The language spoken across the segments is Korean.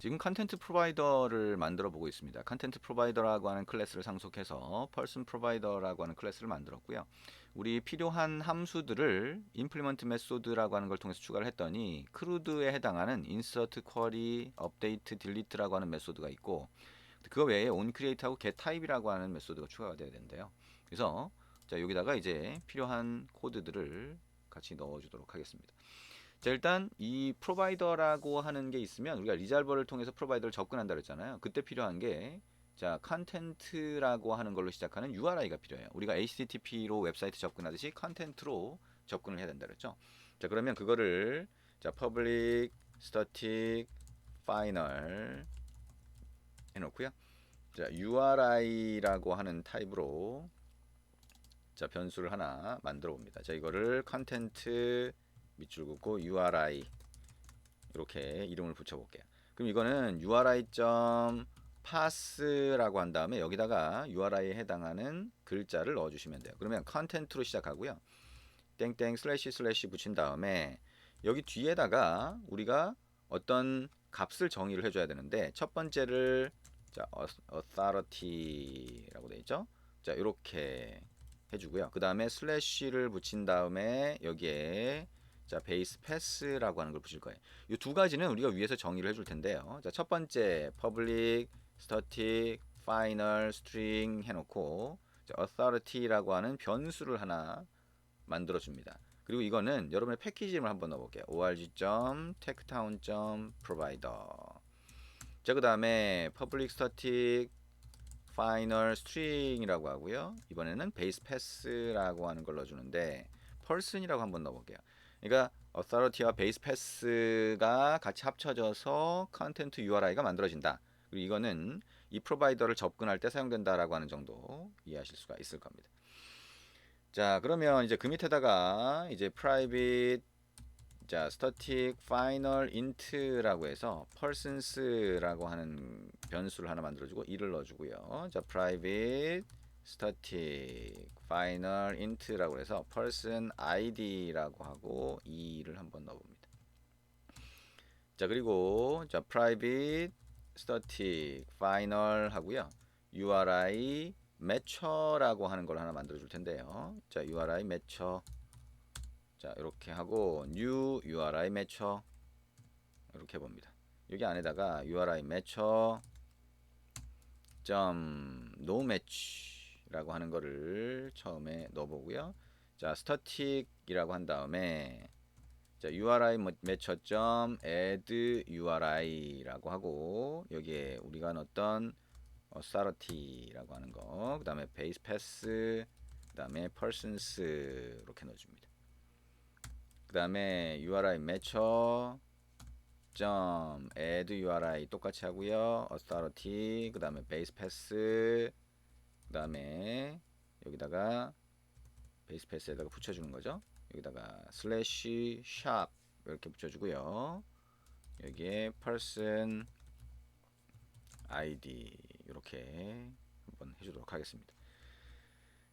지금 컨텐트 프로바이더를 만들어 보고 있습니다. 컨텐트 프로바이더라고 하는 클래스를 상속해서 person provider라고 하는 클래스를 만들었고요. 우리 필요한 함수들을 implement method라고 하는 걸 통해서 추가를 했더니 crude에 해당하는 insert, query, update, delete라고 하는 메소드가 있고 그거 외에 onCreate하고 getType이라고 하는 메소드가 추가가 되어야 되는데요. 그래서 자, 여기다가 이제 필요한 코드들을 같이 넣어주도록 하겠습니다. 자, 일단 이 프로바이더라고 하는 게 있으면 우리가 리졸버를 통해서 프로바이더를 접근한다 그랬잖아요. 그때 필요한 게 자, 컨텐트라고 하는 걸로 시작하는 URI가 필요해요. 우리가 HTTP로 웹사이트 접근하듯이 컨텐트로 접근을 해야 된다 그랬죠. 자, 그러면 그거를 자, public static final 해 놓고요. 자, URI라고 하는 타입으로 자, 변수를 하나 만들어 봅니다. 자, 이거를 컨텐트 밑줄 긋고 URI 이렇게 이름을 붙여볼게요. 그럼 이거는 URI.parse라고 한 다음에 여기다가 URI에 해당하는 글자를 넣어주시면 돼요. 그러면 컨텐트로 시작하고요. 땡땡 슬래시 슬래시 붙인 다음에 여기 뒤에다가 우리가 어떤 값을 정의를 해줘야 되는데 첫 번째를 자, authority라고 되어 있죠. 자, 이렇게 해주고요. 그 다음에 슬래시를 붙인 다음에 여기에 자, 베이스 패스라고 하는 걸 붙일 거예요. 이 두 가지는 우리가 위에서 정의를 해줄 텐데요. 자, 첫 번째 public, static, final, string 해놓고 자, authority라고 하는 변수를 하나 만들어 줍니다. 그리고 이거는 여러분의 패키지 이름을 한번 넣어볼게요. org.techtown.provider. 자, 그 다음에 public static final string이라고 하고요. 이번에는 base pass라고 하는 걸 넣어주는데 person이라고 한번 넣어볼게요. 그러니까 authority와 base pass가 같이 합쳐져서 content URI가 만들어진다. 그리고 이거는 이 프로바이더를 접근할 때 사용된다라고 하는 정도 이해하실 수가 있을 겁니다. 자, 그러면 이제 그 밑에다가 이제 private 자, static final int라고 해서 persons라고 하는 변수를 하나 만들어주고 2를 넣어주고요. 자, private static final int라고 해서 person id라고 하고 2를 한번 넣어봅니다. 자, 그리고 자, private static final 하고요. URI matcher라고 하는 걸 하나 만들어 줄 텐데요. 자, URI matcher 자, 이렇게 하고 new URI matcher 이렇게 해봅니다. 여기 안에다가 URI matcher no match라고 하는 거를 처음에 넣어보고요. 자, static이라고 한 다음에 자, URI matcher add URI라고 하고 여기에 우리가 넣었던 authority라고 하는 거, 그 다음에 base pass, 그 다음에 persons 이렇게 넣어줍니다. 그 다음에 URI matcher add URI 똑같이 하고요. authority 그 다음에 base pass 그 다음에 여기다가 base pass에다가 붙여주는 거죠. 여기다가 slash shop 이렇게 붙여주고요. 여기에 person id 이렇게 한번 해주도록 하겠습니다.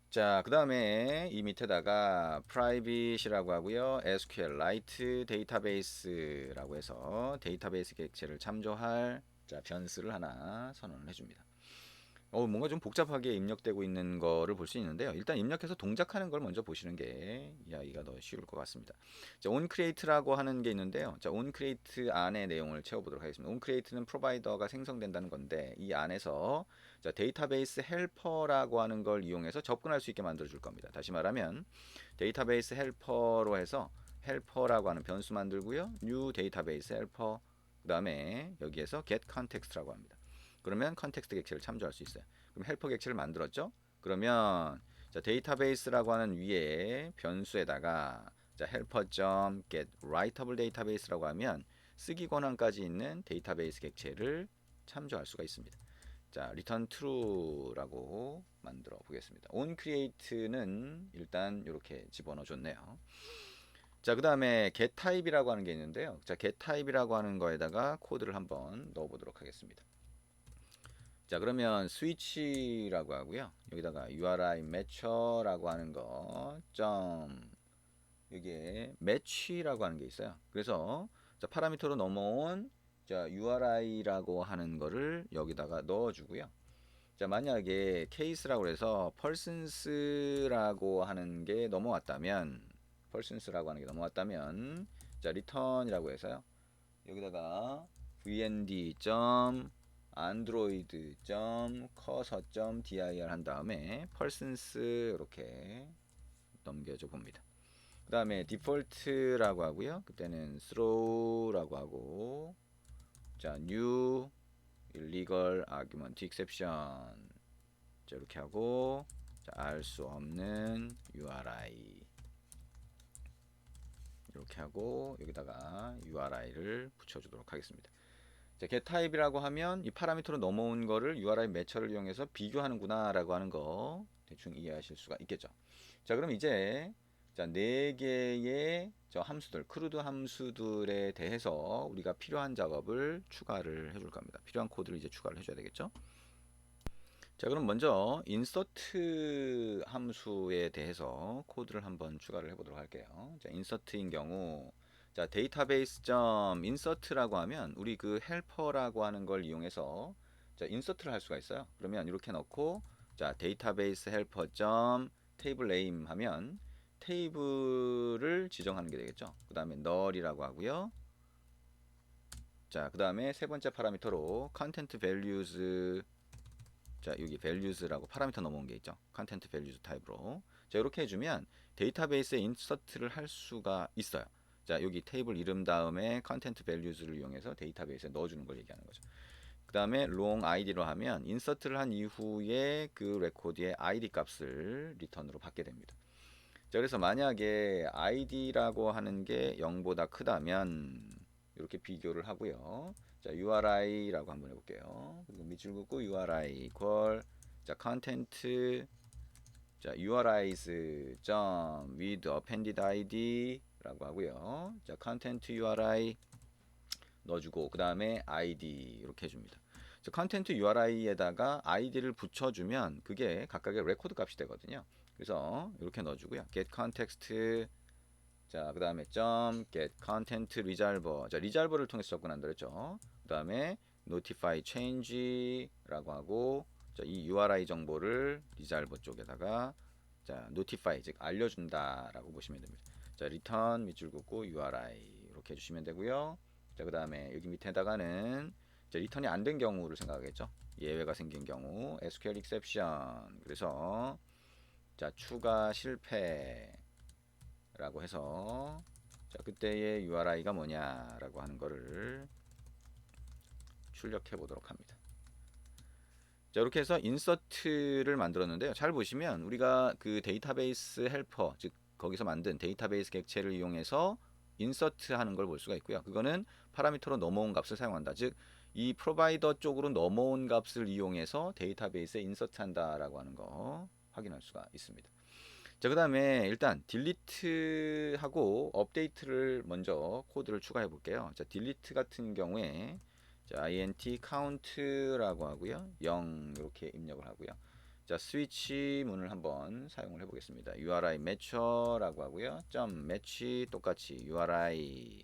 자, 그 다음에 이 밑에다가 private이라고 하고요. SQLite 데이터베이스라고 해서 데이터베이스 객체를 참조할 자, 변수를 하나 선언을 해줍니다. 뭔가 좀 복잡하게 입력되고 있는 거를 볼 수 있는데요. 일단 입력해서 동작하는 걸 먼저 보시는 게 이해하기가 더 쉬울 것 같습니다. 자, onCreate라고 하는 게 있는데요. 자, onCreate 안에 내용을 채워보도록 하겠습니다. onCreate는 프로바이더가 생성된다는 건데 이 안에서 자, 데이터베이스 헬퍼라고 하는 걸 이용해서 접근할 수 있게 만들어 줄 겁니다. 다시 말하면 데이터베이스 헬퍼로 해서 헬퍼라고 하는 변수 만들고요. new 데이터베이스 헬퍼 그 다음에 여기에서 get context라고 합니다. 그러면 컨텍스트 객체를 참조할 수 있어요. 그럼 헬퍼 객체를 만들었죠? 그러면 자, 데이터베이스라고 하는 위에 변수에다가 자, helper.get writable database라고 하면 쓰기 권한까지 있는 데이터베이스 객체를 참조할 수가 있습니다. 자, return true라고 만들어 보겠습니다. onCreate는 일단 이렇게 집어넣어 줬네요. 자, 그 다음에 getType이라고 하는 게 있는데요. 자, getType이라고 하는 거에다가 코드를 한번 넣어 보도록 하겠습니다. 자, 그러면 스위치라고 하고요. 여기다가 URI matcher라고 하는 거 여기에 match라고 하는 게 있어요. 그래서 자, 파라미터로 넘어온 자, URI라고 하는 거를 여기다가 넣어주고요. 자, 만약에 케이스라고 해서 persons라고 하는 게 넘어왔다면, 자, return이라고 해서요. 여기다가 vnd.android.cursor.dir 한 다음에 persons 이렇게 넘겨줘 봅니다. 그 다음에 default라고 하고요. 그때는 throw라고 하고, 자, new illegal argument exception, 자, 이렇게 하고, 자, 알 수 없는 URI 이렇게 하고 여기다가 URI를 붙여주도록 하겠습니다. 자, getType이라고 하면 이 파라미터로 넘어온 거를 URI 매처를 이용해서 비교하는구나 라고 하는 거 대충 이해하실 수가 있겠죠. 자, 그럼 이제 자, 4개의 저 함수들, 크루드 함수들에 대해서 우리가 필요한 작업을 추가를 해줄 겁니다. 필요한 코드를 이제 추가를 해줘야 되겠죠. 자, 그럼 먼저 insert 함수에 대해서 코드를 한번 추가를 해보도록 할게요. 자, insert인 경우, 자, database.insert라고 하면 우리 그 helper라고 하는 걸 이용해서 자, insert를 할 수가 있어요. 그러면 이렇게 넣고, 자, database helper. table name 하면 테이블을 지정하는 게 되겠죠. 그 다음에 null이라고 하고요. 자, 그 다음에 세 번째 파라미터로 content values, 자, 여기 values라고 파라미터 넘어온 게 있죠. content values 타입으로. 자, 이렇게 해주면 데이터베이스에 인서트를 할 수가 있어요. 자, 여기 테이블 이름 다음에 content values를 이용해서 데이터베이스에 넣어주는 걸 얘기하는 거죠. 그 다음에 long id로 하면 인서트를 한 이후에 그 레코드의 id 값을 리턴으로 받게 됩니다. 자, 그래서 만약에 id라고 하는 게 0보다 크다면 이렇게 비교를 하고요. 자, URI라고 한번 해볼게요. 그리고 밑줄 긋고 URI equal, 자, content, 자, URIs 점 with appended id라고 하고요. 자, content URI 넣어주고 그 다음에 ID 이렇게 해줍니다. 자, content URI에다가 id를 붙여주면 그게 각각의 레코드 값이 되거든요. 그래서 이렇게 넣어주고요. get context, 자, 그 다음에 get content resolver, 자, resolver를 통해서 접근한다 그랬죠. 그 다음에 notify change라고 하고, 자, 이 URI 정보를 resolver 쪽에다가 자, notify, 즉 알려준다라고 보시면 됩니다. 자, return 밑줄 긋고 URI 이렇게 해주시면 되고요. 자, 그 다음에 여기 밑에다가는 자, 리턴이 안 된 경우를 생각하겠죠. 예외가 생긴 경우 SQL exception, 그래서 자, 추가 실패 라고 해서 자, 그때의 URI가 뭐냐라고 하는 거를 출력해 보도록 합니다. 자, 이렇게 해서 인서트를 만들었는데요. 잘 보시면 우리가 그 데이터베이스 헬퍼, 즉 거기서 만든 데이터베이스 객체를 이용해서 인서트 하는 걸 볼 수가 있고요. 그거는 파라미터로 넘어온 값을 사용한다. 즉 이 프로바이더 쪽으로 넘어온 값을 이용해서 데이터베이스에 인서트 한다라고 하는 거 확인할 수가 있습니다. 자, 그 다음에 일단 딜리트하고 업데이트를 먼저 코드를 추가해 볼게요. 자, 딜리트 같은 경우에 자, int count라고 하고요. 0 이렇게 입력을 하고요. 자, 스위치 문을 한번 사용을 해 보겠습니다. URI match라고 하고요. match 똑같이 URI,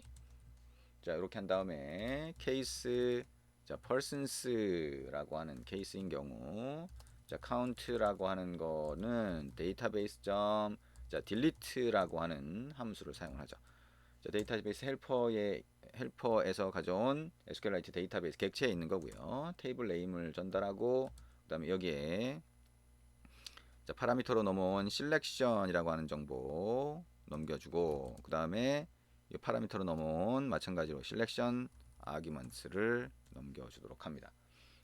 자, 이렇게 한 다음에 케이스, 자, persons라고 하는 케이스인 경우, 자, count라고 하는 거는 데이터베이스 점, 자, delete라고 하는 함수를 사용하죠. 자, 데이터베이스 헬퍼에서 가져온 SQLite 데이터베이스 객체에 있는 거고요. 테이블 네임을 전달하고 그다음에 여기에 자, 파라미터로 넘어온 selection이라고 하는 정보 넘겨주고 그다음에 이 파라미터로 넘어온 마찬가지로 selection arguments를 넘겨주도록 합니다.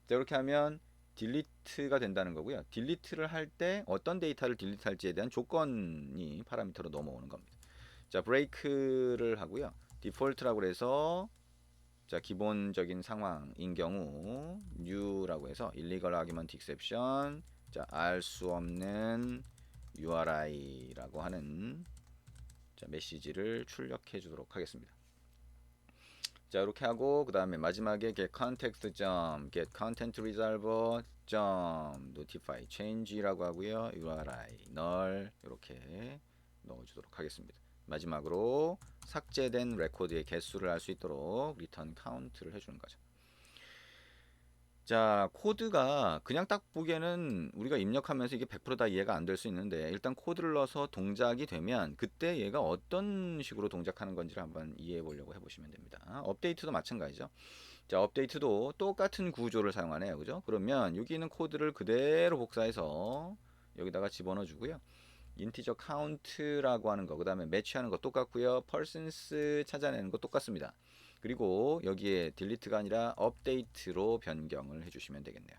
자, 이렇게 하면 딜리트가 된다는 거고요. 딜리트를 할 때 어떤 데이터를 딜리트할지에 대한 조건이 파라미터로 넘어오는 겁니다. 자, 브레이크를 하고요. 디폴트라고 해서 자, 기본적인 상황인 경우 new라고 해서 illegal argument exception, 자, 알 수 없는 URI라고 하는 자, 메시지를 출력해 주도록 하겠습니다. 자, 이렇게 하고 그 다음에 마지막에 get context get content resolver notify change라고 하고요. URI null 이렇게 넣어주도록 하겠습니다. 마지막으로 삭제된 레코드의 개수를 알 수 있도록 리턴 카운트를 해주는 거죠. 자, 코드가 그냥 딱 보기에는 우리가 입력하면서 이게 100% 다 이해가 안 될 수 있는데, 일단 코드를 넣어서 동작이 되면 그때 얘가 어떤 식으로 동작하는 건지를 한번 이해해 보려고 해보시면 됩니다. 업데이트도 마찬가지죠. 자, 업데이트도 똑같은 구조를 사용하네요. 그죠? 그러면 여기 있는 코드를 그대로 복사해서 여기다가 집어넣어 주고요. 인티저 카운트라고 하는 거, 그 다음에 매치하는 거 똑같고요. persons 찾아내는 거 똑같습니다. 그리고 여기에 딜리트가 아니라 업데이트로 변경을 해주시면 되겠네요.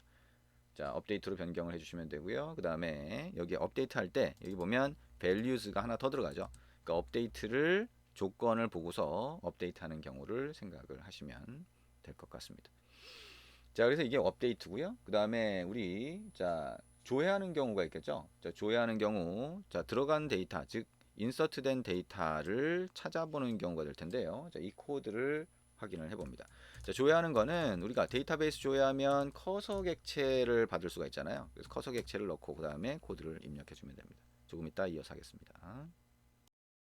자, 업데이트로 변경을 해주시면 되고요. 그 다음에 여기 업데이트 할 때 여기 보면 values가 하나 더 들어가죠. 그러니까 업데이트를 조건을 보고서 업데이트하는 경우를 생각을 하시면 될 것 같습니다. 자, 그래서 이게 업데이트고요. 그 다음에 우리 조회하는 경우가 있겠죠. 자, 조회하는 경우, 자, 들어간 데이터, 즉 인서트된 데이터를 찾아보는 경우가 될 텐데요. 자, 이 코드를 확인을 해봅니다. 자, 조회하는 거는 우리가 데이터베이스 조회하면 커서 객체를 받을 수가 있잖아요. 그래서 커서 객체를 넣고 그 다음에 코드를 입력해 주면 됩니다. 조금 이따 이어서 하겠습니다.